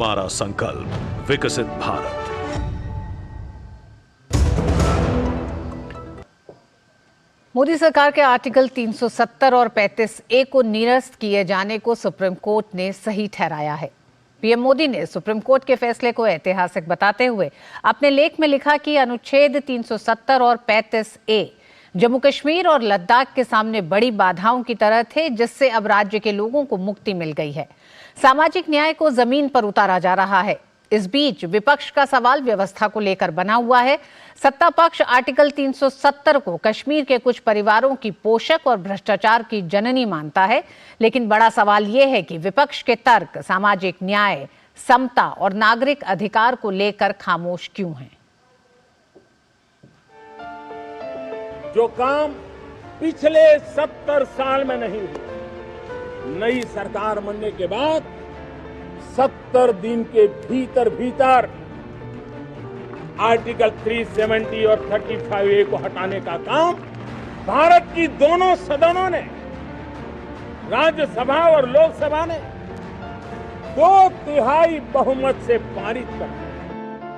हमारा संकल्प विकसित भारत। मोदी सरकार के आर्टिकल 370 और 35A को निरस्त किए जाने को सुप्रीम कोर्ट ने सही ठहराया है। पीएम मोदी ने सुप्रीम कोर्ट के फैसले को ऐतिहासिक बताते हुए अपने लेख में लिखा कि अनुच्छेद 370 और 35A जम्मू कश्मीर और लद्दाख के सामने बड़ी बाधाओं की तरह थे, जिससे अब राज्य के लोगों को मुक्ति मिल गई है। सामाजिक न्याय को जमीन पर उतारा जा रहा है। इस बीच विपक्ष का सवाल व्यवस्था को लेकर बना हुआ है। सत्ता पक्ष आर्टिकल 370 को कश्मीर के कुछ परिवारों की पोषक और भ्रष्टाचार की जननी मानता है, लेकिन बड़ा सवाल यह है कि विपक्ष के तर्क सामाजिक न्याय, समता और नागरिक अधिकार को लेकर खामोश क्यों हैं? जो काम पिछले 70 साल में नहीं हुआ, नई सरकार बनने के बाद 70 दिन के भीतर आर्टिकल 370 और 35A को हटाने का काम भारत की दोनों सदनों ने, राज्यसभा और लोकसभा ने 2/3 बहुमत से पारित कर दिया।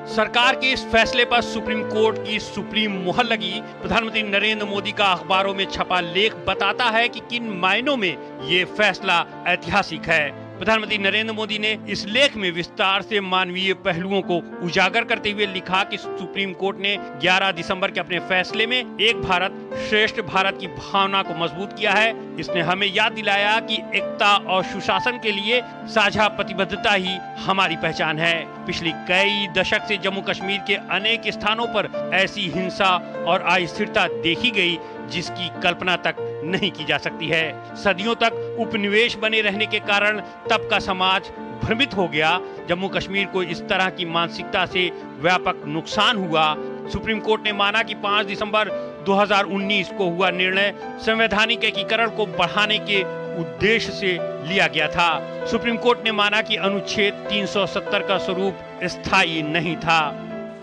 सरकार के इस फैसले पर सुप्रीम कोर्ट की सुप्रीम मुहर लगी। प्रधानमंत्री नरेंद्र मोदी का अखबारों में छपा लेख बताता है कि किन मायनों में ये फैसला ऐतिहासिक है। प्रधानमंत्री नरेंद्र मोदी ने इस लेख में विस्तार से मानवीय पहलुओं को उजागर करते हुए लिखा कि सुप्रीम कोर्ट ने 11 दिसंबर के अपने फैसले में एक भारत श्रेष्ठ भारत की भावना को मजबूत किया है। इसने हमें याद दिलाया कि एकता और सुशासन के लिए साझा प्रतिबद्धता ही हमारी पहचान है। पिछली कई दशक से जम्मू कश्मीर के अनेक स्थानों पर ऐसी हिंसा और अस्थिरता देखी गई जिसकी कल्पना तक नहीं की जा सकती है। सदियों तक उपनिवेश बने रहने के कारण तब का समाज भ्रमित हो गया। जम्मू कश्मीर को इस तरह की मानसिकता से व्यापक नुकसान हुआ। सुप्रीम कोर्ट ने माना कि 5 दिसंबर 2019 को हुआ निर्णय संवैधानिक एकीकरण को बढ़ाने के उद्देश्य से लिया गया था। सुप्रीम कोर्ट ने माना कि अनुच्छेद 370 का स्वरूप स्थायी नहीं था।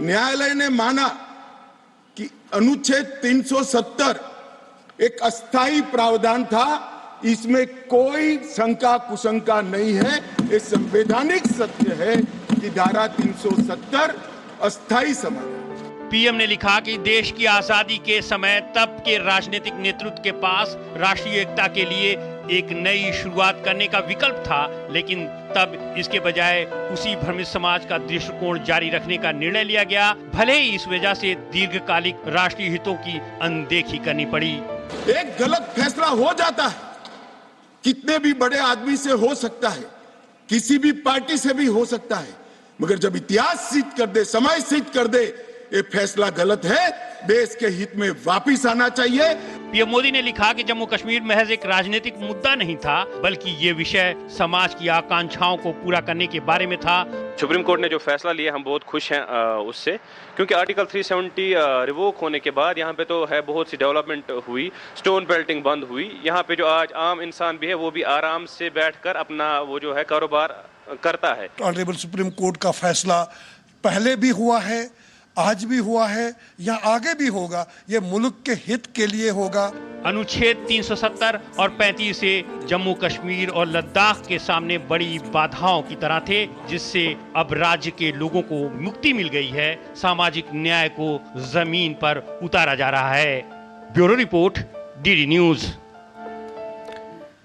न्यायालय ने माना कि अनुच्छेद 370 एक अस्थायी प्रावधान था, इसमें कोई शंका कुशंका नहीं है। ये संवैधानिक सत्य है कि धारा 370 अस्थायी समाधान। पीएम ने लिखा कि देश की आजादी के समय तब के राजनीतिक नेतृत्व के पास राष्ट्रीय एकता के लिए एक नई शुरुआत करने का विकल्प था, लेकिन तब इसके बजाय उसी भ्रमित समाज का दृष्टिकोण जारी रखने का निर्णय लिया गया। भले ही इस वजह से दीर्घकालिक राष्ट्रीय हितों की अनदेखी करनी पड़ी। एक गलत फैसला हो जाता है, कितने भी बड़े आदमी से हो सकता है, किसी भी पार्टी से भी हो सकता है, मगर जब इतिहास सिद्ध कर दे, समय सिद्ध कर दे ये फैसला गलत है, देश के हित में वापिस आना चाहिए। पीएम मोदी ने लिखा कि जम्मू कश्मीर महज एक राजनीतिक मुद्दा नहीं था, बल्कि ये विषय समाज की आकांक्षाओं को पूरा करने के बारे में था। सुप्रीम कोर्ट ने जो फैसला लिया हम बहुत खुश हैं उससे, क्योंकि आर्टिकल 370 रिवोक होने के बाद यहाँ पे तो है बहुत सी डेवलपमेंट हुई, स्टोन बेल्टिंग बंद हुई। यहाँ पे जो आज आम इंसान भी है वो भी आराम से बैठकर अपना वो जो है कारोबार करता है। ऑनरेबल सुप्रीम कोर्ट का फैसला पहले भी हुआ है, आज भी हुआ है या आगे भी होगा, ये मुल्क के हित के लिए होगा। अनुच्छेद 370 और 35 से जम्मू कश्मीर और लद्दाख के सामने बड़ी बाधाओं की तरह थे, जिससे अब राज्य के लोगों को मुक्ति मिल गई है। सामाजिक न्याय को जमीन पर उतारा जा रहा है। Bureau report, DD news.